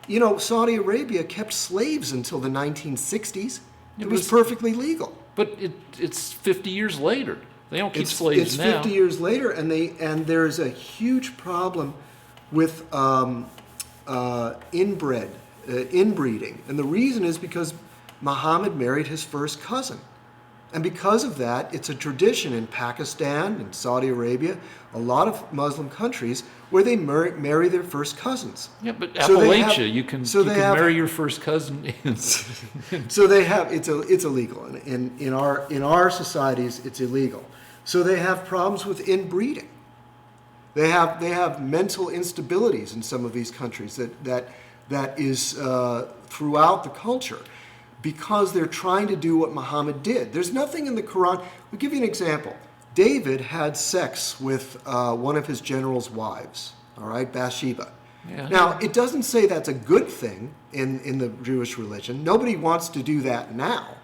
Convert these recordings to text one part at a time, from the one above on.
Saudi Arabia kept slaves until the 1960s. Yeah, It was perfectly legal. But it's 50 years later. They don't keep It's slaves now. 50 years later, and there's a huge problem with inbreeding. And the reason is because Muhammad married his first cousin. And because of that, it's a tradition in Pakistan and Saudi Arabia, a lot of Muslim countries, where they marry their first cousins. Yeah, but So they Appalachia, have- you can so they have- marry your first cousin. So they have it's illegal, and in our societies it's illegal. So they have problems with inbreeding. They have mental instabilities in some of these countries that is throughout the culture, because they're trying to do what Muhammad did. There's nothing in the Quran. I'll give you an example. David had sex with one of his general's wives, all right, Bathsheba. Yeah. Now, it doesn't say that's a good thing in the Jewish religion. Nobody wants to do that now.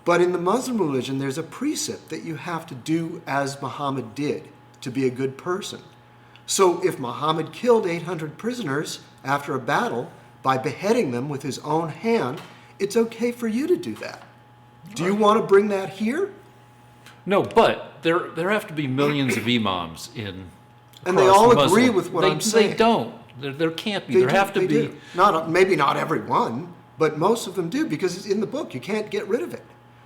But in the Muslim religion, there's a precept that you have to do as Muhammad did to be a good person. So if Muhammad killed 800 prisoners after a battle by beheading them with his own hand, it's okay for you to do that. Do you want to bring that here? No, but there have to be millions of imams in. And they all agree with what I'm saying. They don't. There can't be. They There do- have to they be. do. Maybe not everyone, but most of them do, because it's in the book. You can't get rid of it.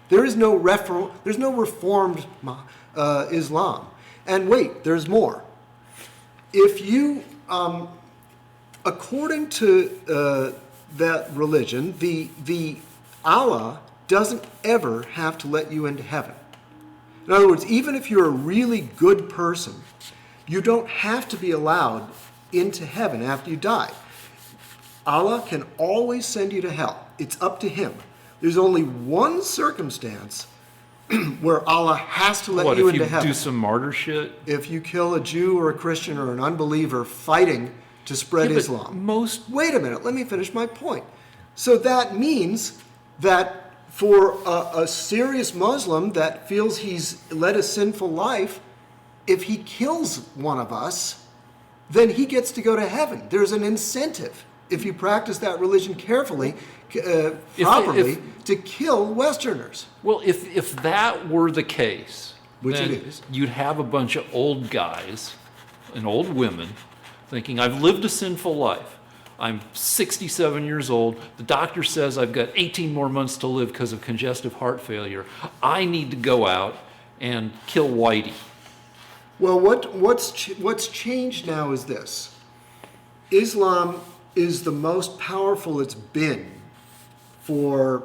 There is no there's no reformed Islam. And wait, there's more. If you, according to that religion, the Allah doesn't ever have to let you into heaven. In other words, even if you're a really good person, you don't have to be allowed into heaven after you die. Allah can always send you to hell. It's up to him. There's only one circumstance where Allah has to let you into heaven. What, if you do some martyr shit? If you kill a Jew or a Christian or an unbeliever fighting to spread Yeah, but Islam. Wait a minute, let me finish my point. So that means that for a serious Muslim that feels he's led a sinful life, if he kills one of us, then he gets to go to heaven. There's an incentive, if you practice that religion carefully, properly, to kill Westerners. Well, if that were the case, Which then it is. you'd have a bunch of old guys and old women thinking, I've lived a sinful life. I'm 67 years old. The doctor says I've got 18 more months to live because of congestive heart failure. I need to go out and kill Whitey. Well, what's changed now is this. Islam is the most powerful it's been for,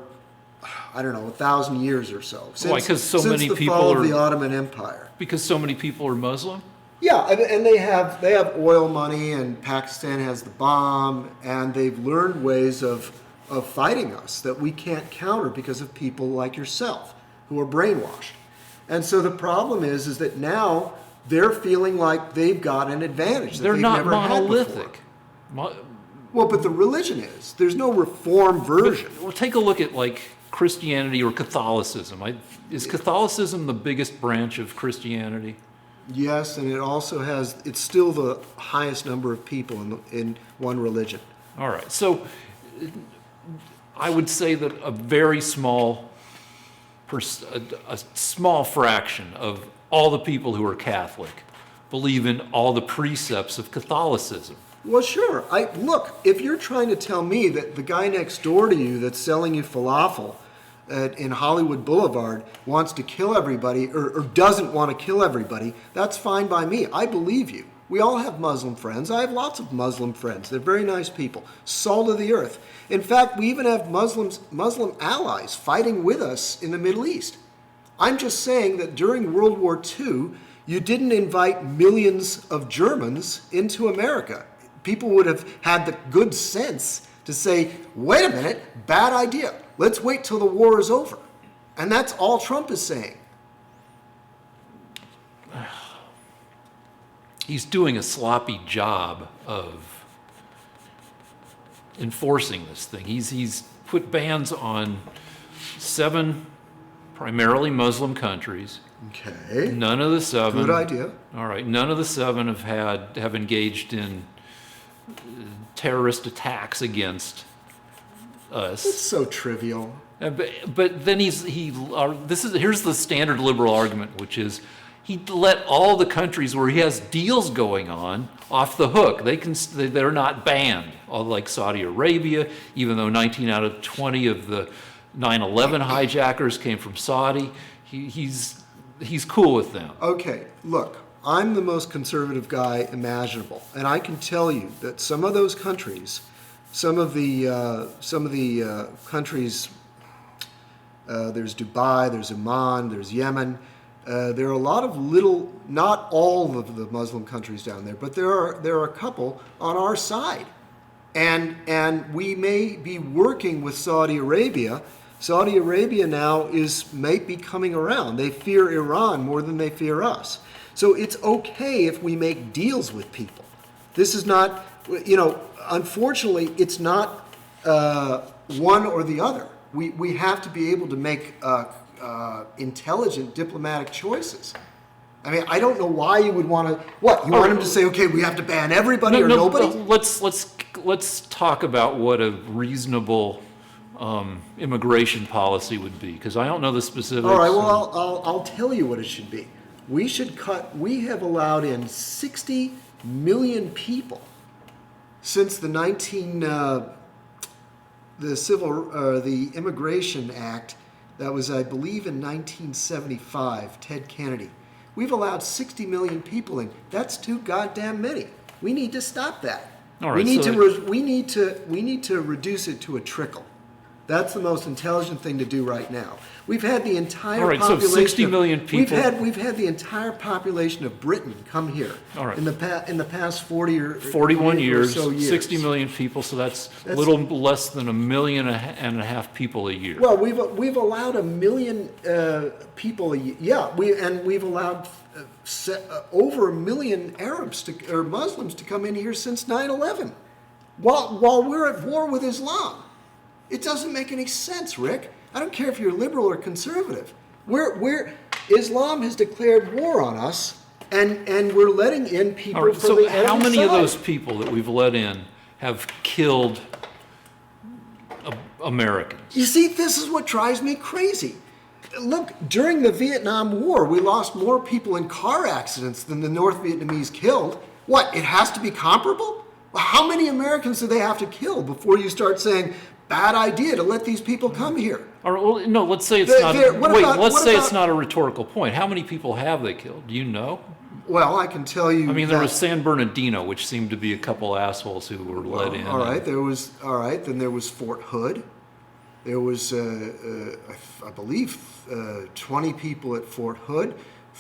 I don't know, 1,000 years or so. Why? Because so many since the people fall are of the Ottoman Empire. Because so many people are Muslim. Yeah, and they have oil money, and Pakistan has the bomb, and they've learned ways of fighting us that we can't counter because of people like yourself who are brainwashed. And so the problem is that now they're feeling like they've got an advantage that They're they've not never had monolithic. before. Well, but the religion is. There's no reform version. Well, take a look at like Christianity or Catholicism. Is Catholicism the biggest branch of Christianity? Yes, and it's still the highest number of people in one religion. All right. So I would say that a very small, a small fraction of all the people who are Catholic believe in all the precepts of Catholicism. Well, sure. Look, if you're trying to tell me that the guy next door to you that's selling you falafel in Hollywood Boulevard wants to kill everybody or doesn't want to kill everybody, that's fine by me. I believe you. We all have Muslim friends. I have lots of Muslim friends. They're very nice people. Salt of the earth. In fact, we even have Muslim allies fighting with us in the Middle East. I'm just saying that during World War II, you didn't invite millions of Germans into America. People would have had the good sense to say, wait a minute, bad idea. Let's wait till the war is over. And that's all Trump is saying. He's doing a sloppy job of enforcing this thing. He's put bans on 7 primarily Muslim countries. Okay. None of the 7. Good idea. All right. None of the 7 have engaged in terrorist attacks against us. It's so trivial. But then here's the standard liberal argument, which is he let all the countries where he has deals going on off the hook. They're not banned, like Saudi Arabia, even though 19 out of 20 of the 9/11 hijackers came from Saudi. He's cool with them. Okay, look, I'm the most conservative guy imaginable, and I can tell you that some of those countries, some of the countries, there's Dubai, there's Oman, there's Yemen. There are a lot of little, not all of the Muslim countries down there, but there are a couple on our side, and we may be working with Saudi Arabia. Saudi Arabia now might be coming around. They fear Iran more than they fear us. So it's okay if we make deals with people. This is not, unfortunately, it's not one or the other. We have to be able to make intelligent diplomatic choices. I mean, I don't know why you would want to. What you want him to say? Okay, we have to ban everybody or nobody. Let's talk about what a reasonable immigration policy would be, because I don't know the specifics. All right. Well, I'll tell you what it should be. We should cut. We have allowed in 60 million people since the the Immigration Act. That was, I believe, in 1975, Ted Kennedy. We've allowed 60 million people in. That's too goddamn many. We need to stop that. All right, we need to reduce it to a trickle. That's the most intelligent thing to do right now. We've had the entire population. So 60 million people. We've had the entire population of Britain come here. All right. In the past 41 years, or so years. 60 million people. So that's a little less than 1.5 million people a year. Well, we've allowed 1 million people a year. Yeah, we've allowed over 1 million Arabs or Muslims to come in here since 9/11, while we're at war with Islam. It doesn't make any sense, Rick. I don't care if you're liberal or conservative. Islam has declared war on us, and we're letting in people from so the enemy how many side. of those people that we've let in have killed Americans? You see, this is what drives me crazy. Look, during the Vietnam War, we lost more people in car accidents than the North Vietnamese killed. What, it has to be comparable? How many Americans do they have to kill before you start saying, bad idea to let these people come here? Or no, let's say it's not. Let's say it's not a rhetorical point. How many people have they killed? Do you know? Well, I can tell you. I mean, there was San Bernardino, which seemed to be a couple assholes who were let in. All right, Then there was Fort Hood. There was, I believe, 20 people at Fort Hood,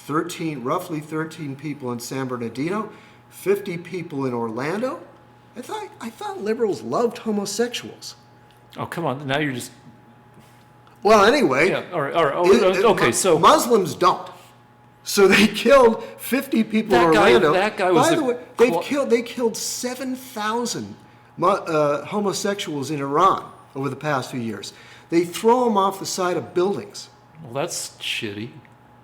roughly 13 people in San Bernardino, 50 people in Orlando. I thought liberals loved homosexuals. Oh, come on! Now you're just. Well, anyway. Yeah. All right. Okay. So Muslims don't. So they killed 50 people in Orlando. That guy was. By the way, they killed 7,000 homosexuals in Iran over the past few years. They throw them off the side of buildings. Well, that's shitty.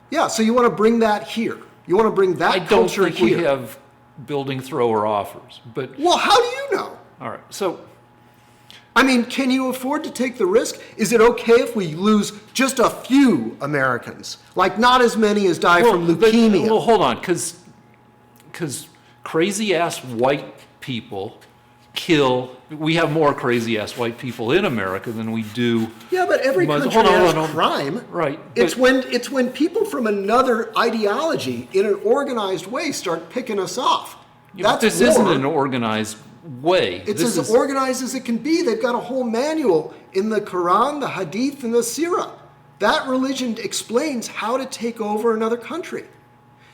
Yeah. So you want to bring that here? You want to bring that culture here? I don't think we have building thrower offers, but. Well, how do you know? All right. So. I mean, can you afford to take the risk? Is it okay if we lose just a few Americans? Like not as many as die from leukemia. Well, hold on, because crazy-ass white people kill. We have more crazy-ass white people in America than we do. Yeah, but every country has crime. Right. It's when people from another ideology in an organized way start picking us off. This isn't an organized way. It's as organized as it can be. They've got a whole manual in the Quran, the Hadith, and the Sirah. That religion explains how to take over another country.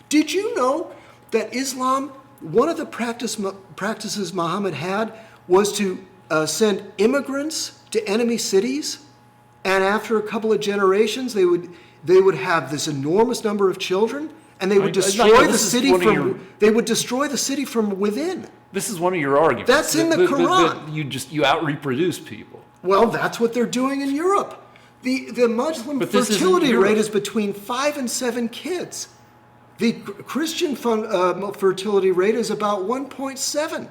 Did you know that Islam, one of the practices Muhammad had was to send immigrants to enemy cities, and after a couple of generations, they would have this enormous number of children, and they would destroy the city from within. This is one of your arguments. That's in the Quran. You out-reproduce people. Well, that's what they're doing in Europe. The Muslim fertility rate is between 5 and 7 kids. The Christian fertility rate is about 1.7.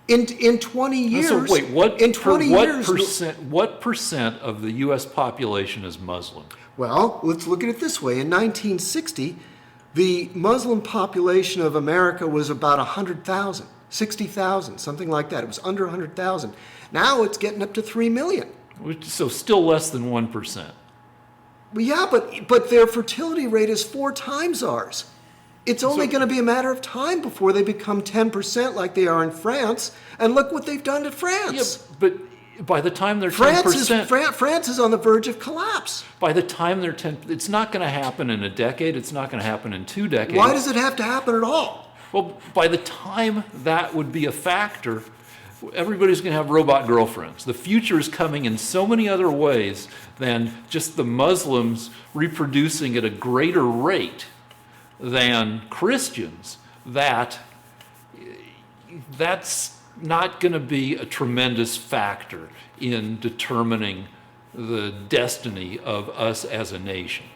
In 20 years. So wait, in 20 years, what percent of the U.S. population is Muslim? well, let's look at it this way. In 1960, the Muslim population of America was about 100,000, 60,000, something like that. It was under 100,000. Now it's getting up to 3 million. So still less than 1%. Well, yeah, but their fertility rate is 4 times ours. It's only going to be a matter of time before they become 10% like they are in France. And look what they've done to France. Yeah, but by the time they're 10%, France is on the verge of collapse. by the time they're 10, it's not going to happen in a decade. It's not going to happen in 2 decades. Why does it have to happen at all? Well, by the time that would be a factor, everybody's going to have robot girlfriends. The future is coming in so many other ways than just the Muslims reproducing at a greater rate than Christians, that's not going to be a tremendous factor in determining the destiny of us as a nation.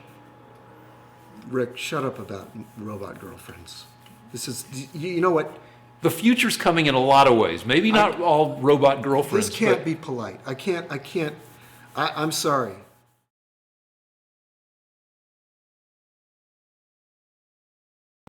Rick, shut up about robot girlfriends. This is, you know what? The future's coming in a lot of ways. Maybe not all robot girlfriends. This can't be polite. I'm sorry.